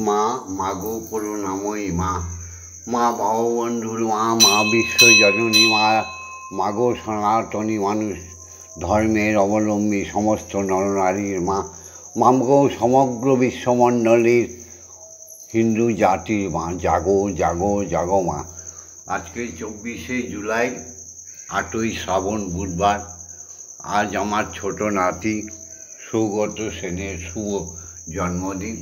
মা মাগো করুণাময়ী মা, মা ভববন্ধুর মা, মা বিশ্বজননী মা, মাগো সনাতনী মানুষ ধর্মের অবলম্বী সমস্ত নরনারীর মা, মাগো সমগ্র বিশ্বমণ্ডলীর হিন্দু জাতির মা, জাগো জাগো জাগো মা। আজকে 24শে জুলাই, 8ই শ্রাবণ বুধবার। আজ আমার ছোট নাতি সৌগত সেনের শুভ জন্মদিন।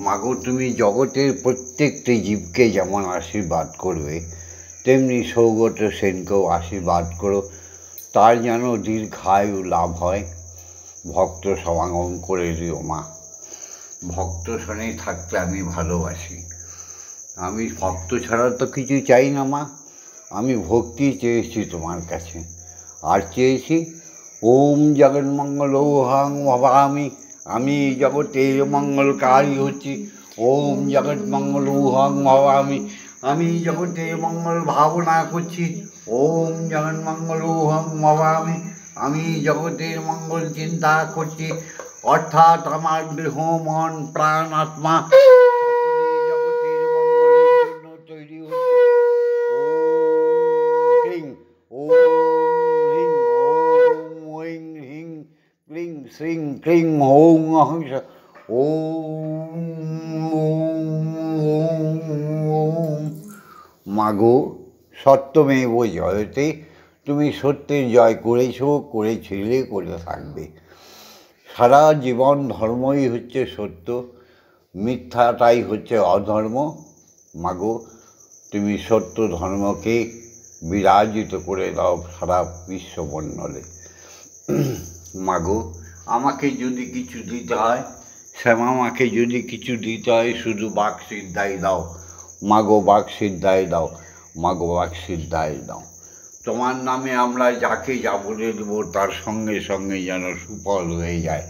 মাগো তুমি জগতের প্রত্যেকটি জীবকে যেমন আশীর্বাদ করবে, তেমনি সৌগত সেনকেও আশীর্বাদ করো, তার যেন দীর্ঘায়ু লাভ হয়। ভক্ত সমাগম করে দিও মা। ভক্ত শোনে থাকতে আমি ভালোবাসি। আমি ভক্ত ছাড়া তো কিছু চাই না মা। আমি ভক্তি চেয়েছি তোমার কাছে, আর চেয়েছি ওম জগন্মঙ্গলোহাং ভবামি। আমি জগতের মঙ্গলকারী হচ্ছি। ওম জগন্মঙ্গলোহাং ভবামি। আমি জগতের মঙ্গল ভাবনা করছি। ওম জগন্মঙ্গলোহাং ভবামি। আমি জগতের মঙ্গল চিন্তা করছি, অর্থাৎ আমার দেহ মন প্রাণ আত্মা জগতের মঙ্গলের জন্য তৈরি হচ্ছে। ওম হ্রিং ওম ঐং হ্রিং ক্লিং শ্রিং ক্লিং ওং অহংস। ওম মাগো সত্যমেব জয়তে, তুমি সত্যের জয় করেছিলে, করে থাকবে। সারা জীবন ধর্মই হচ্ছে সত্য, মিথ্যাটাই হচ্ছে অধর্ম। মাগো তুমি সত্য ধর্মকে বিরাজিত করে দাও সারা বিশ্বমণ্ডলে। মাগো আমাকে যদি কিছু দিতে হয়, শ্যামামাকে যদি কিছু দিতে হয়, শুধু বাকসিদ্ধাই দাও মাগো, বাকসিদ্ধাই দাও মাগো, বাকসিদ্ধাই দাও। তোমার নামে আমরা যাকে যা বলে দেবো তার সঙ্গে সঙ্গে যেন সুফল হয়ে যায়।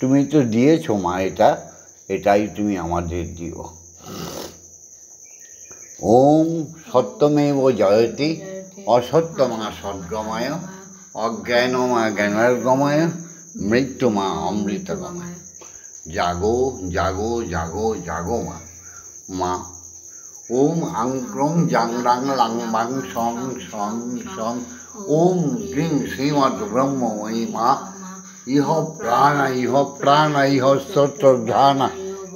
তুমি তো দিয়েছো মা, এটাই তুমি আমাদের দিও। ওম সত্যমেব জয়তে, অসত্যমা সদ্গময়, অজ্ঞানমা জ্ঞানর্গময়, মৃত্যুমা অমৃতগময়। জাগো জাগো জাগো জাগো মা। মা ওম আং ক্রং জাং রাং লাং বাং সং সং সং। ওম ক্লিং শ্রীমৎ ব্রহ্মময়ী মা। ইহ প্রাণ ইহ স্তোত্রধান,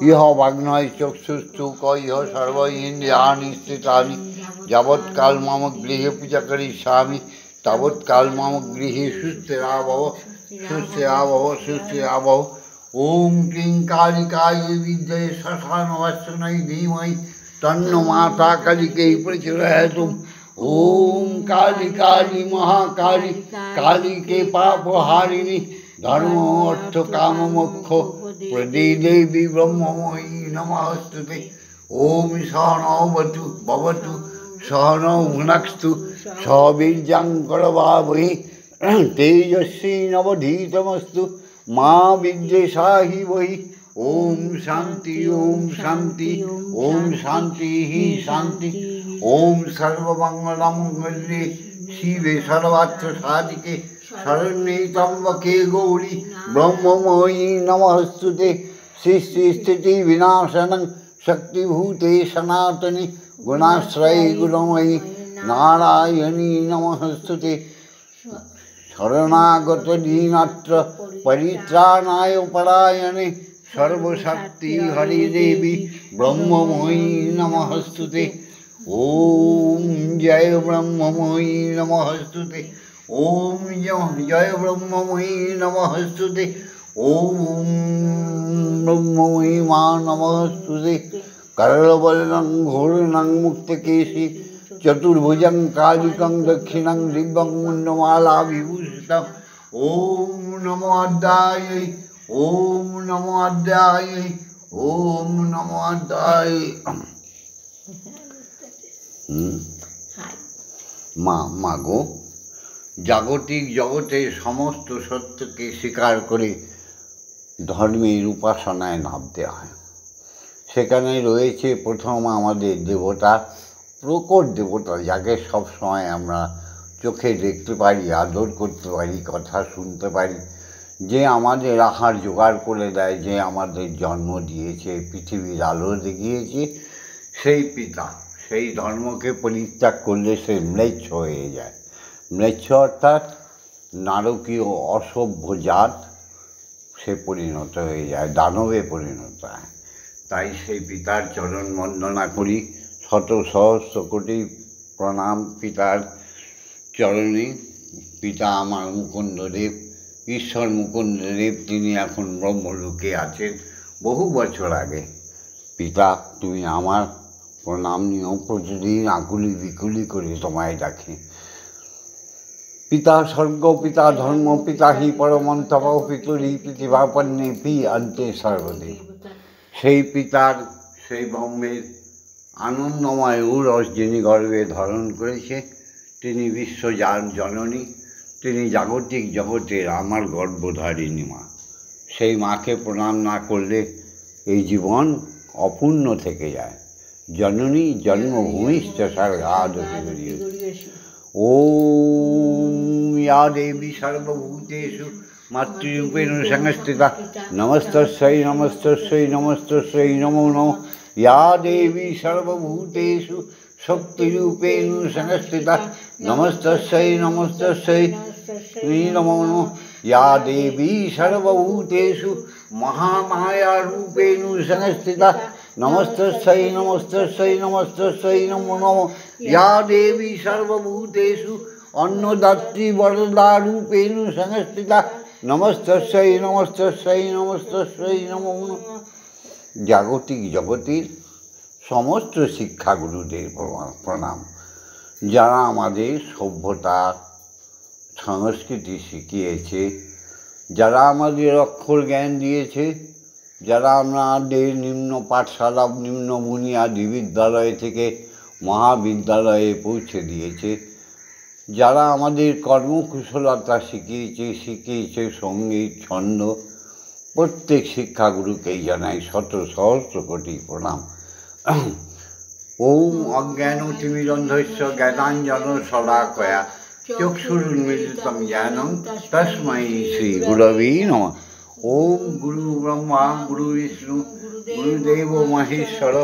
ইহ বাগ্নয় চক্ষুস্তুক, ইহ সর্ব ইন্দ্রিয়াণি স্থিতানি। যাবৎকাল মম গৃহে পূজা করিষ্যামি, তাবৎকাল মম গৃহে সুস্থিরাবহ সুস্থিরাবহ সুস্থিরাবহ। ওম ক্লিং কালিকায় বিদ্মহে শ্মশানবাসিনী ধীমহি, তন্নো মাতা কালিকে প্রচোদয়াৎ। ওম কালী কালী মহাকালী, কালীকে পাপহারিণী, ধর্ম অর্থ কাম মোক্ষ প্রদে দেবী ব্রহ্মময়ী নমস্তুতে। ওম সহনৌ ভবতু সহনৌ ভুনাক্তু, সহ বীর্যং করবাবহি, তেজস্বী নবধীতমস্তু মা বিদ্বেষাহি বহি। ওম শান্তি ওম শান্তি ওম শান্তি শান্তি। ওম সর্বমঙ্গলমঙ্গলে শিবে সর্বার্থ সাধিকে, শরণ্যে ত্র্যম্বকে গৌরী ব্রহ্মময়ী নমস্তুতে। সৃষ্টি স্থিতি বিনাশনং শক্তিভূতে সনাতনে, গুণাশ্রয়ে গুণময়ী নারায়ণী নমস্তুতে। শরণাগত দীনাত্র পরিত্রাণায় পরায়ণে, সর্বশক্তি হরি দেবী ব্রহ্মময়ী নমস্তুতে। ওম জয় ব্রহ্মময়ী নমস্তুতে। ওম জয় ব্রহ্মময়ী নমস্তুতে। ওম ব্রহ্মময়ী মা নমস্তুতে। করলবলনং ঘোরনং মুক্তকেশী, চতুর্ভুজং কালিকং দক্ষিণং দিব্যং মুন্ডমালা বিভূষিতং। ওম নমো অদ্যায়, ওম নমো অদ্যায়, ওম নমো অদ্যায়। মাগো জাগতিক জগতের সমস্ত সত্যকে স্বীকার করে ধর্মের উপাসনায় নামতে হয়। সেখানে রয়েছে প্রথম আমাদের দেবতা, প্রকট দেবতা, যাকে সবসময় আমরা চোখে দেখতে পারি, আদর করতে পারি, কথা শুনতে পারি, যে আমাদের আহার জোগাড় করে দেয়, যে আমাদের জন্ম দিয়েছে, পৃথিবীর আলো দেখিয়েছে, সেই পিতা। সেই ধর্মকে পরিত্যাগ করলে সে ম্লেচ্ছ হয়ে যায়। ম্লেচ্ছ অর্থাৎ নারকীয় অসভ্য জাত, সে পরিণত হয়ে যায়, দানবে পরিণত হয়। তাই সেই পিতার চরণ বন্দনা করি, শত সহস্র কোটি প্রণাম পিতার চরণে। পিতা আমার মুকুন্দদেব, ঈশ্বর মুকুন্দদেব, তিনি এখন ব্রহ্মলোকে আছেন। বহু বছর আগে পিতা তুমি আমার প্রণাম নিয়েও, প্রতিদিন আকুলি বিকুলি করে তোমায় ডাকে। পিতা স্বর্গ, পিতা ধর্ম, পিতা হি পরমন্তপ, পিতুরি পৃথিবাপন্নে পি অন্তে সর্বদেব। সেই পিতার, সেই ব্রহ্মের আনন্দময় উরস যিনি গর্ভে ধারণ করেছে, তিনি বিশ্বজান জননী, তিনি জাগতিক জগতের আমার গর্ভধারিণী মা। সেই মাকে প্রণাম না করলে এই জীবন অপূর্ণ থেকে যায়। জননী জন্মভূমিশ্চ স্বর্গাদপি। ওম ইয়া দেবী সর্বভূতেষু মাতৃরূপেণ সংস্থিতা নমস্তস্যৈ নমস্তস্যৈ নমস্তস্যৈ নমো নমঃ। ইয়া দেবী সর্বভূতেষু শক্তিরূপেণ সংস্থিতা নমস্তস্যৈ নমস্তস্যৈ নমো নমঃ। ইয়া দেবী সর্বভূতেষু মহামায়ারূপেণ সংস্থিতা নমস্তস্যৈ নমস্তস্যৈ নমস্তস্যৈ নমো নমঃ। ইয়া দেবী সর্বভূতেষু অন্নদাত্রী বরদারূপেণ সংস্থিতা নমস্তস্যৈ নমস্তস্যৈ নমস্তস্যৈ নমো নমঃ। জাগতিক জগতের সমস্ত শিক্ষাগুরুদের প্রণাম, যারা আমাদের সভ্যতা সংস্কৃতি শিখিয়েছে, যারা আমাদের অক্ষর জ্ঞান দিয়েছে, যারা আমাদের নিম্ন পাঠশালা, নিম্ন বুনিয়াদী বিদ্যালয় থেকে মহাবিদ্যালয়ে পৌঁছে দিয়েছে, যারা আমাদের কর্মকুশলতা শিখিয়েছে সঙ্গীত, ছন্দ, প্রত্যেক শিক্ষাগুরুকেই জানাই শত সহস্র কোটি প্রণাম। ওম অজ্ঞানতিমিরন্ধস্য জ্ঞানাঞ্জন শলাকয়া চক্ষুরুন্মিলিতং জ্ঞানং তস্मै শ্রীগুরবে নমঃ। ওম গুরু ব্রহ্মা গুরু বিষ্ণু গুরুদেব মহেশ্বর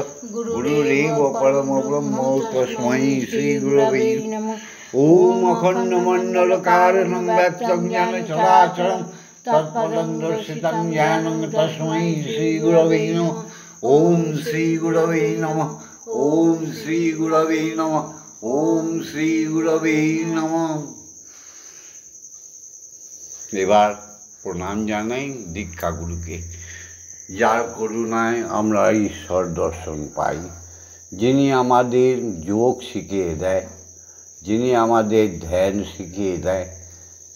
গুরুরেব পরম ব্রহ্ম তস্मै শ্রীগুরবে নমঃ। ওম অখণ্ডমণ্ডলকারণং ব্যক্তং জ্ঞান চরাচরং তৎপদং দর্শিতং জ্ঞানং তস্मै শ্রীগুরবে নমঃ। ওম শ্রীগুরবে নমঃ। ওম শ্রীগুরবে নমঃ। ওম শ্রীগুরবে নমঃ। এবার প্রণাম জানাই দীক্ষাগুরুকে, যার করুণায় আমরা ঈশ্বর দর্শন পাই, যিনি আমাদের যোগ শিখিয়ে দেয়, যিনি আমাদের ধ্যান শিখিয়ে দেয়,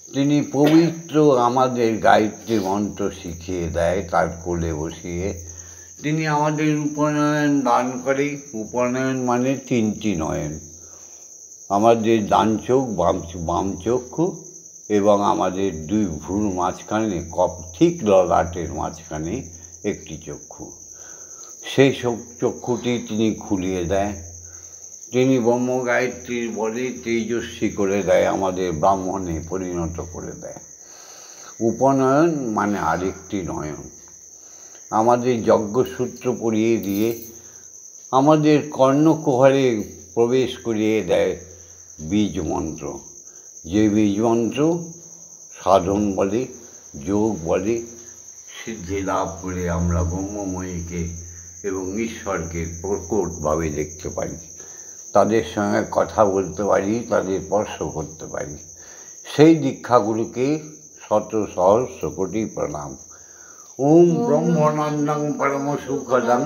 তিনি পবিত্র আমাদের গায়ত্রী মন্ত্র শিখিয়ে দেয় তার কোলে বসিয়ে। তিনি আমাদের উপনয়ন দান করে। উপনয়ন মানে তিনটি নয়ন, আমাদের ডান চোখ, বাম চক্ষু এবং আমাদের দুই ভ্রুর মাঝখানে, ঠিক ললাটের মাঝখানে একটি চক্ষু। সেই চক্ষুটি তিনি খুলিয়ে দেয়। তিনি ব্রহ্ম গায়ত্রীর বলে তেজস্বী করে দেয়, আমাদের ব্রাহ্মণে পরিণত করে দেয়। উপনয়ন মানে আরেকটি নয়ন, আমাদের যজ্ঞসূত্র পরিয়ে দিয়ে আমাদের কর্ণকুহরে প্রবেশ করিয়ে দেয় বীজ মন্ত্র। যে বীজ মন্ত্র সাধন বলে, যোগ বলে, সিদ্ধি লাভ করে আমরা ব্রহ্মময়ীকে এবং ঈশ্বরকে প্রকটভাবে দেখতে পারি, তাদের সঙ্গে কথা বলতে পারি, তাদের স্পর্শ করতে পারি। সেই দীক্ষাগুরুকে শত সহস্র কোটি প্রণাম। ওম ব্রহ্মানন্দং পরম সুখদং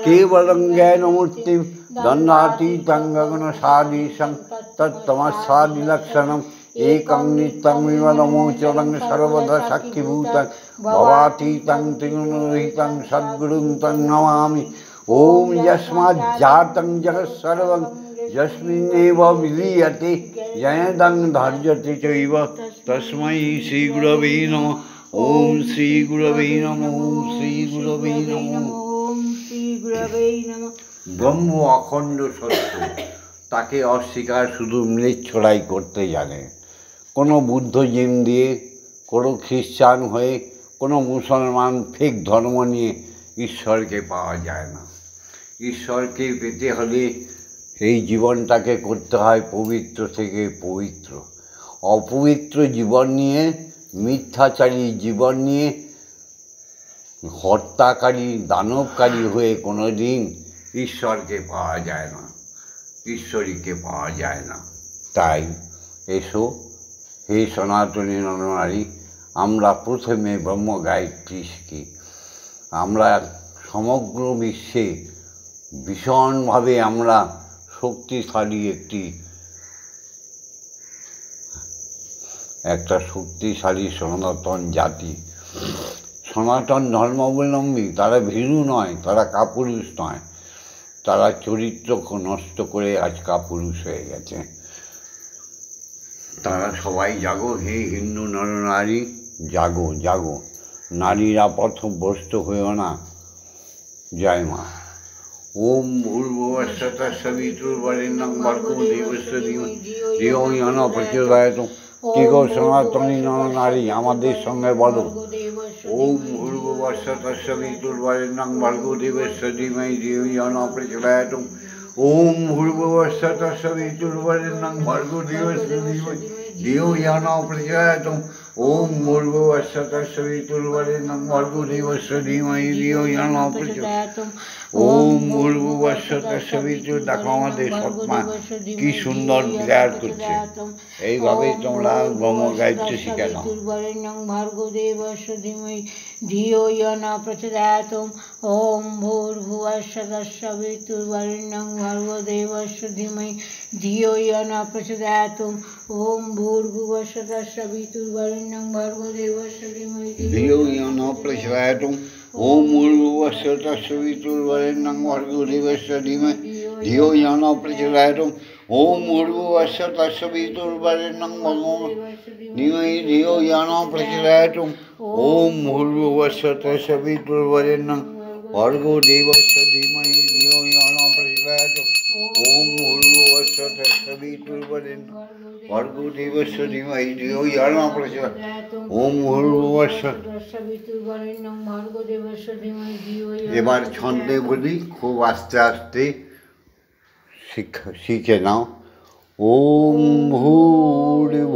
কেবলং জ্ঞানমূর্তিং দ্বন্দ্বাতীতং গগনসাদীশং তত্তমস্যাদিলক্ষণং একং নিত্যং বিমলমোচরং সর্বদা সাক্ষীভূতং ভবাতীতং ত্রিগুণরহিতং সদ্গুরুং তং নমামি। ওম যস্মাজ্জাতং জগৎসর্বং যস্মিন্নেব বিলীয়তে জয়দং ধার্যতে চৈব তস্मै শ্রীগুরবে নমঃ। ওম শ্রীগুরবে নমঃ। ওম শ্রীগুরবে নমঃ। ওম শ্রীগুরবে নমঃ। ব্রহ্ম অখণ্ড সত্য, তাকে অস্বীকার শুধু ম্লেচ্ছরাই করতে জানে। কোনো বুদ্ধজিম দিয়ে, কোনো খ্রিস্টান হয়ে, কোনো মুসলমান ফেক ধর্ম নিয়ে ঈশ্বরকে পাওয়া যায় না। ঈশ্বরকে পেতে হলে এই জীবনটাকে করতে হয় পবিত্র থেকে পবিত্র। অপবিত্র জীবন নিয়ে, মিথ্যাচারী জীবন নিয়ে, হত্যাকারী দানবকারী হয়ে কোনো দিন ঈশ্বরকে পাওয়া যায় না, ঈশ্বরীকে পাওয়া যায় না। তাই এসো হে সনাতনী নরনারী, আমরা প্রথমে ব্রহ্ম গায়ত্রী শিখি। আমরা সমগ্র বিশ্বে ভীষণভাবে আমরা শক্তিশালী একটা শক্তিশালী সনাতন জাতি। সনাতন ধর্মাবলম্বী তারা ভীরু নয়, তারা কাপুরুষ নয়, তারা চরিত্র নষ্ট করে আজ কাপুরুষ হয়ে গেছে। তারা সবাই জাগো হে হিন্দু নরনারী, জাগো জাগো, নারীরা পথভ্রষ্ট হয়েও না। জয় মা। ওম ভূর্ভুবস্সুতঃ সবিতুর্বরেণ্যং ভর্গো দেবস্য ধীমহি ধিয়ো ইয়ো নঃ প্রচোদয়াৎ। কি গো সনাতনী নরনারী, আমাদের সঙ্গে বলো, ওম ভূর্ভুবস্সুতঃ সবিতুর্বরেণ্যং ভর্গো দেবস্য ধীমহি ধিয়ো ইয়ো নঃ প্রচোদয়াৎ। ওম ভূর্ভুবস্সুতঃ সবিতুর্বরেণ্যং ভর্গো দেবস্য ধীমহি ধিয়ো ইয়ো নঃ প্রচোদয়াৎ। ওম ভূর্ভুবস্সুতঃ সবিতুর্বরেণ্যং ভর্গো দেবস্য ধীমহি ধিয়ো ইয়ো নঃ প্রচোদয়াৎ। ওম ভূর্ভুবস্সুতঃ সবিতুর। দেখো আমাদের সৎমা কি সুন্দর বিরাট করছে। এইভাবেই তোমরা ব্রহ্ম গায়ত্রী শিখে নাও। ভর্গো দেবস্য ধীমহি ধিয়ো ইয়ো নঃ প্রচোদয়াৎ। ওম ভূর্ভুবস্সুতঃ সবিতুর্বরেণ্যং ভর্গো দেবস্য ধীমহি ধিয়ো ইয়ো নঃ প্রচোদয়াৎ। ওম ভূর্ভুবস্সুতঃ সবিতুর্বরেণ্যং ভর্গো দেবস্য ধীমহি ধিয়ো ইয়ো নঃ প্রচোদয়াৎ। ওম ভূর্ভুবস্সুতঃ সবিতুর্বরেণ্যং ভর্গো দেবস্য ধীমহি ধিয়ো ইয়ো নঃ প্রচোদয়াৎ। ওম ভূর্ভুবস্সুতঃ সবিতুর্বরেণ্যং ভর্গো ধীমহি ধিয়ো ইয়ো নঃ প্রচোদয়াৎ। ওম ভূর্ভুবস্সুতঃ সবিতুর্বরেণ্যং ভর্গো দেবস্য ধীমহি ধিয়ো ইয়ো নঃ প্রচোদয়াৎ। ওম ভূর্ভুবস্সুতঃ সবিতুর্বরেণ্যং ভর্গো দেবস্য ধীমহি ধিয়ো ইয়ো নঃ প্রচোদয়াৎ। ওম ভূর্ভুবস্সুতঃ সবিতুর্বরেণ্যং ভর্গো দেবস্য ধীমহি ধিয়ো ইয়ো নঃ। এবার ছন্দে বলি, খুব আস্তে আস্তে শিখে নাও। ওম ভূর্ভুবস্সুঃ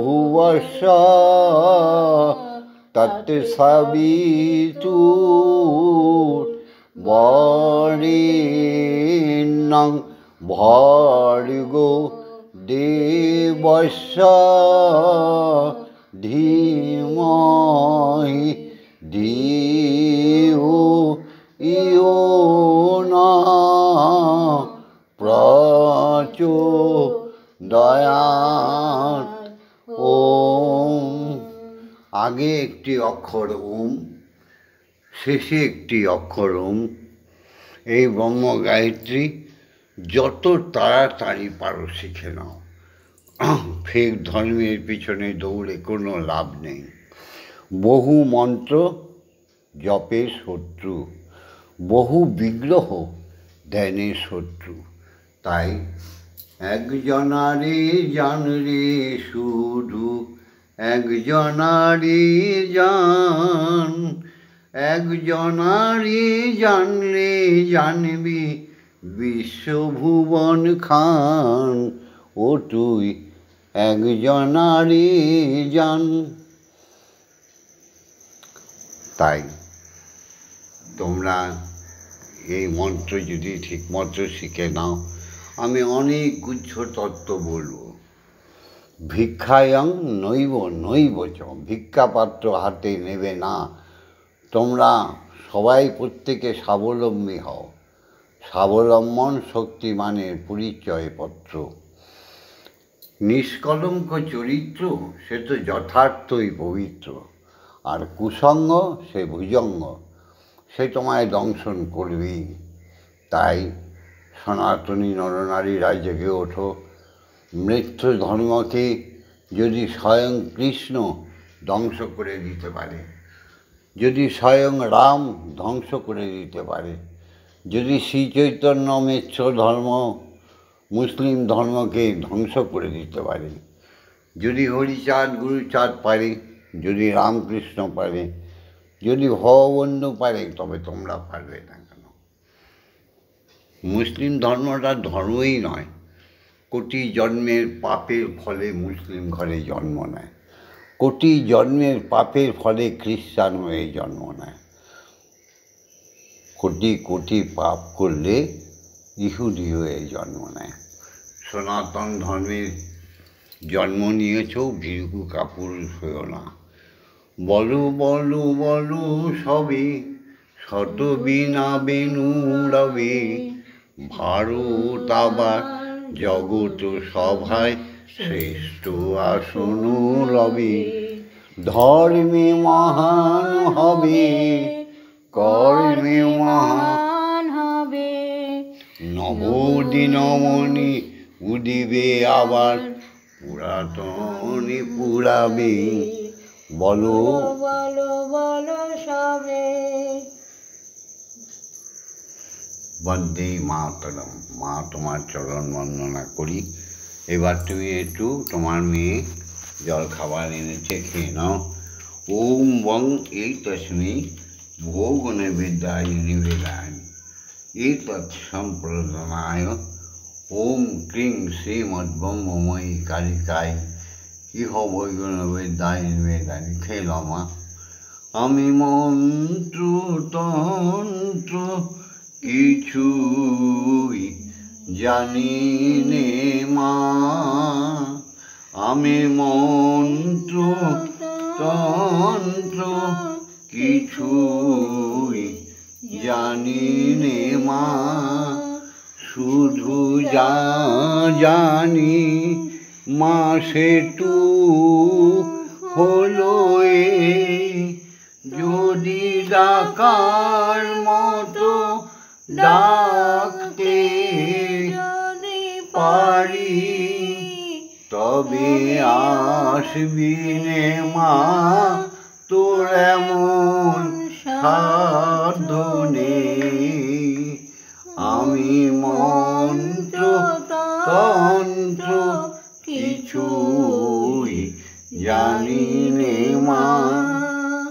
তৎসবিতুর্বরেণ্যং ভর্গো দেবস্য ধীমহি ধিয়ো ইয়ো নঃ প্রচোদয়াৎ। ওম। আগে একটি অক্ষর ওম, শেষে একটি অক্ষর ওম। এই ব্রহ্ম গায়ত্রী যত তাড়াতাড়ি পারো শিখে নাও। ফেক ধর্মের পিছনে দৌড়ে কোনো লাভ নেই। বহু মন্ত্র জপে শত্রু, বহু বিগ্রহ ধ্যানে শত্রু। তাই একজনারে জান রে শুধু, একজনারে জান, একজনারে জানলে জানবি বিশ্বভুবন খান। ও তুই একজনারে জান। তাই তোমরা এই মন্ত্র যদি ঠিকমতো শিখে নাও, আমি অনেক গুচ্ছ তত্ত্ব বলবো। ভিক্ষায়ং নৈব নৈব চ, ভিক্ষাপাত্র হাতে নেবে না। তোমরা সবাই প্রত্যেকে স্বাবলম্বী হও। স্বাবলম্বন শক্তিমানের পরিচয়পত্র। নিষ্কলঙ্ক চরিত্র সে তো যথার্থই পবিত্র, আর কুসঙ্গ সে ভুজঙ্গ, সে তোমায় দংশন করবেই। তাই সনাতনী নরনারীরা জেগে ওঠো। মৃত্যু ধর্মকে যদি স্বয়ং কৃষ্ণ ধ্বংস করে দিতে পারে, যদি স্বয়ং রাম ধ্বংস করে দিতে পারে, যদি শ্রী চৈতন্য মিশ্র ধর্ম মুসলিম ধর্মকে ধ্বংস করে দিতে পারে, যদি হরিচাঁদ গুরুচাঁদ পারে, যদি রামকৃষ্ণ পারে, যদি ভগবন্ধু পারে, তবে তোমরা পারবে না কেন? মুসলিম ধর্মটা ধর্মই নয়, কোটি জন্মের পাপের ফলে মুসলিম ঘরে জন্ম নেয়, কোটি জন্মের পাপের ফলে খ্রিস্টান হয়ে জন্ম নেয়, কোটি কোটি পাপ করলে ইহুদি হয়ে জন্ম নেয়। সনাতন ধর্মের জন্ম নিয়েছ, ভীরু কাপুরুষ হয়েও না। বলো বলো বলো সবে, শত বিনা বেনু রবে, ভারত আবার জগৎ সভায় শ্রেষ্ঠ আসন রবে। ধর্মে মহান হবে, কর্মে মহান হবে, নবদিনমণি উদিবে আবার, পুরাতনে পুরাবে। বলো বলো বলো সবে। বন্দে মাতরম। মা, তোমার চরণ বন্দনা করি। এবার তুমি একটু তোমার মেয়ে জল খাবার এনেছে, খেয়ে নাও। ওম বং এই তস্মৈ ভোগ নৈবেদ্যায় নিবেদয়ামি এতৎ সম্প্রদানায় ওম ক্রিং শ্রীমদ্ব্রহ্মময়ী কালিকায় ইহ ভোগ নৈবেদ্যায় নিবেদয়ামি। খেয়ে নাও মা। আমি মন্ত্র তন্ত্র কিছুই জানি নে মা, আমি মন্ত্র তন্ত্র কিছুই জানি নে মা, শুধু জানি মা সেটু হলো এই, যদি ডাকার মতো ডাকতে যদি পারি, তবে আসবি নে মা, তোর এমন সাধ্য নেই। আমি মন্ত্র তন্ত্র কিছুই জানি নে মা।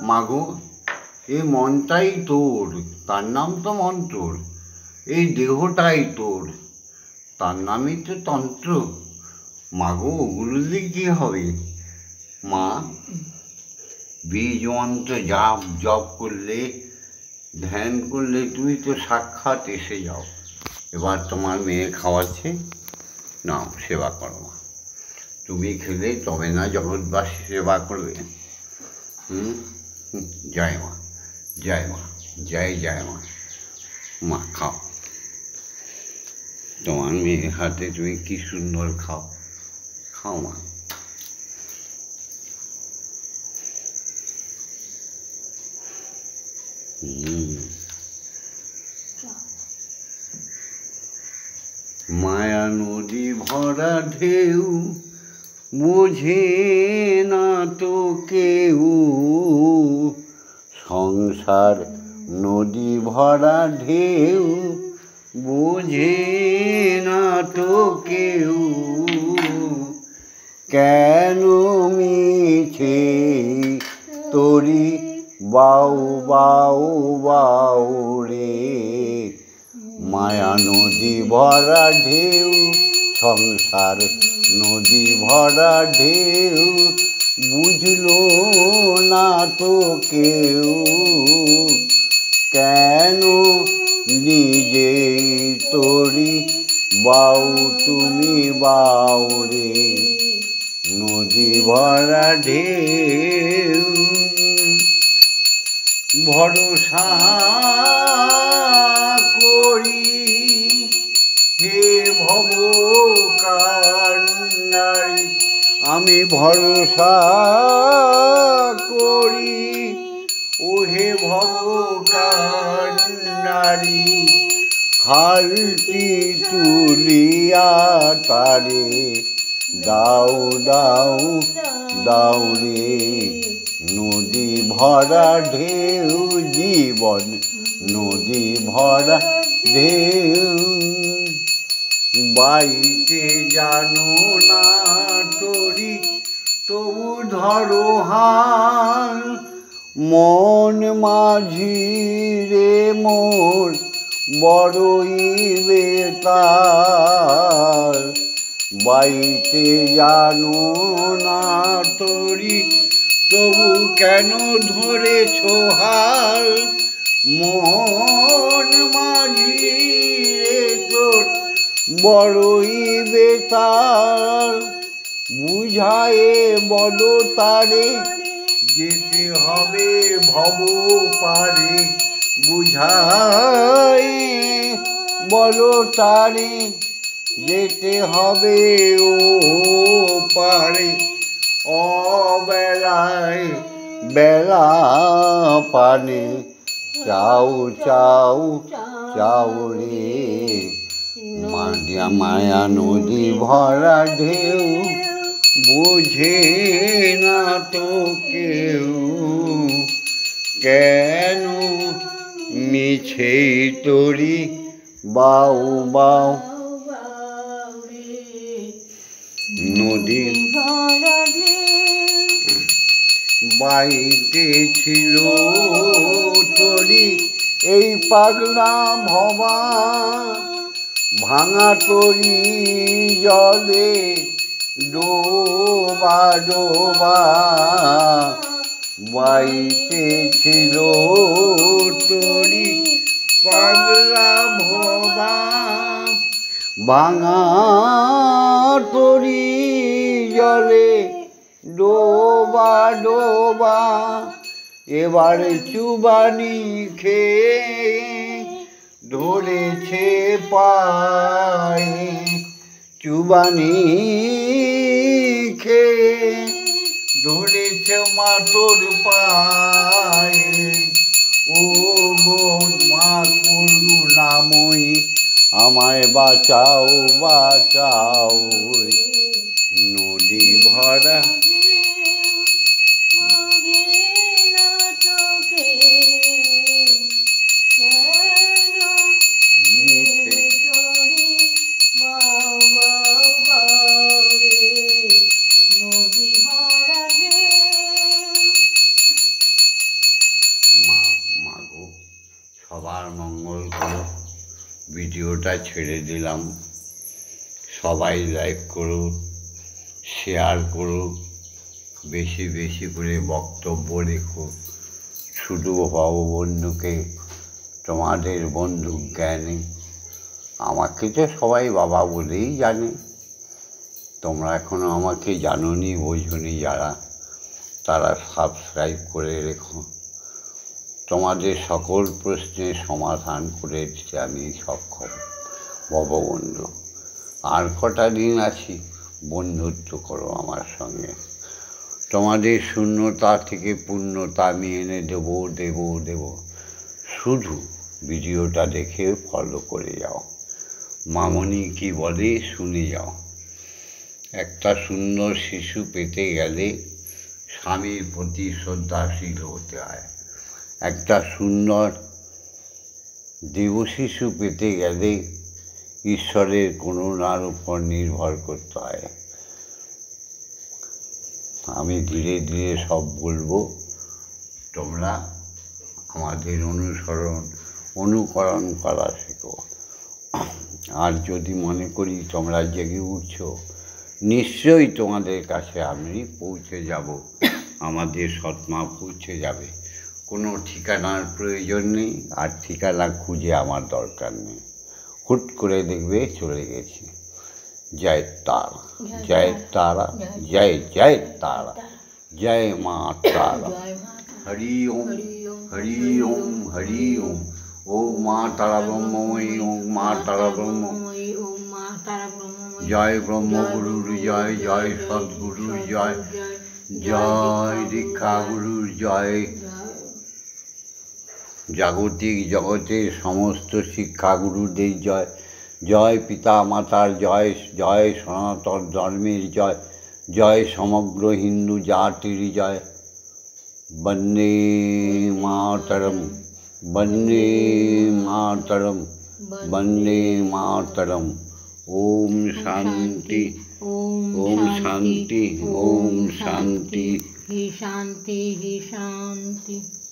মাগো, এই মনটাই তোর, তার নাম তো মন্ত্র। এই দেহটাই তোর, তার নামই তো তন্ত্র। মাগো, ওগুলো দিয়ে কী হবে? মা, বীজ মন্ত্র জপ করলে, ধ্যান করলে তুমি তো সাক্ষাৎ এসে যাও। এবার তোমার মেয়ে খাওয়াচ্ছে, নাও সেবা করো মা। তুমি খেলে তবে না জগৎবাসী সেবা করবে। জয় মা, জয় মা, জয় জয় মা। মা খাও, তোমার মেয়ের হাতে তুমি কি সুন্দর খাও। খাও মা। মায়া নদী ভরা ঢেউ, বুঝে না তো কেউ, সংসার নদী ভরা ঢেউ, বুঝে না তো কেউ, কেন মিছে তোরি বাউ বাউ বাউ রে। মায়া নদী ভরা ঢেউ, সংসার নদী ভরা ঢেউ, বুঝলো না তো কেউ, কেন নিজেই তোরি বাউ তুমি বাউ রে। নদী ভরা ঢেউ, ভরসা করি হে ভব কান্ডারি, আমি ভরসা করি ও হে ভব কান্ডারি। হালটি তুলিয়া তারে দাও দাও দাও রে। নদী ভরা ঢেউ জীবন, নদী ভরা ঢেউ, বাইতে জানো না তোরি তবু ধরো হাল, মন মাঝি রে মোর বড়ই বেতাল, বাইতে জানো না তরি তবু কেন ধরেছ হাল, মন মাঝি রে তোর বড়ই বেতাল, বুঝায়ে বলো তারে যেতে হবে ভব পারে, বুঝায়ে বলো তারে যেতে হবে ও পারে, অবেলায় বেলা পানে চাও চাও চাও রে, মায়া নদী ভরা ঢেউ বোঝে না তো কেউ, কেন মিছেই তরি বাউ বাউ, নদী বাইতে ছিল তরি এই পাগলা ভবা, ভাঙা তরি জলে ডোবা ডোবা, বাইতে ছিল তরি পাগলা ভবা, ভাঙা তরি জলে ডোবা ডোবা, এবারে চুবানি খেয়ে ধরেছে পায়ে, চুবানি খেয়ে ধরেছে মাতর পায়ে, ও গো মা করুণাময়ী আমায় বাঁচাও বাঁচাও, নদী ভরা মাগো সবার মঙ্গল করো। ভিডিওটা ছেড়ে দিলাম, সবাই লাইক করো, শেয়ার করো, বেশি বেশি করে বক্তব্য রেখো, শুধু ভগবন্ধুকে তোমাদের বন্ধু জ্ঞানী, আমাকে তো সবাই বাবা বলেই জানে, তোমরা এখনও আমাকে জানোনি বোঝনি যারা, তারা সাবস্ক্রাইব করে রেখো, তোমাদের সকল প্রশ্নের সমাধান করে দিতে আমি সক্ষম ভগবন্ধু। আর কটা দিন আছি, বন্ধুত্ব করো আমার সঙ্গে, তোমাদের শূন্যতা থেকে পূর্ণতা আমি এনে দেবো দেবো দেবো, শুধু ভিডিওটা দেখে ফলো করে যাও, মামনি কি বলে শুনে যাও। একটা সুন্দর শিশু পেতে গেলে স্বামীর প্রতি শ্রদ্ধাশীল হতে হয়, একটা সুন্দর দেবশিশু পেতে গেলে ঈশ্বরের করুণার উপর নির্ভর করতে হয়। আমি ধীরে ধীরে সব বলবো, তোমরা আমাদের অনুকরণ করা শেখো। আর যদি মনে করি তোমরা জেগে উঠছো, নিশ্চয়ই তোমাদের কাছে আমি পৌঁছে যাব, আমাদের সৎমা পৌঁছে যাবে, কোনো ঠিকানার প্রয়োজন নেই, আর ঠিকানা খুঁজে আমার দরকার নেই, হুট করে দেখবে চলে গেছি। জয় তারা, জয় তারা, জয় জয় তারা, জয় মা তারা, হরি ওম হরি ওম হরি ওম, ওম মা তারা ব্রহ্মময়ী, ওম মা তারা ব্রহ্ম, জয় ব্রহ্মগুরুর জয়, জয় সদ্গুরুর জয়, জয় দীক্ষাগুরুর জয়, জাগতিক জগতের সমস্ত শিক্ষাগুরুদের জয়, জয় পিতা মাতার জয়, জয় সনাতন ধর্মের জয়, জয় সমগ্র হিন্দু জাতির জয়। বন্দে মাতরম, বন্দে মাতরম, বন্দে মাতরম। ওম শান্তি। ওম শান্তি, ওম শান্তি। হি শান্তি, হি শান্তি।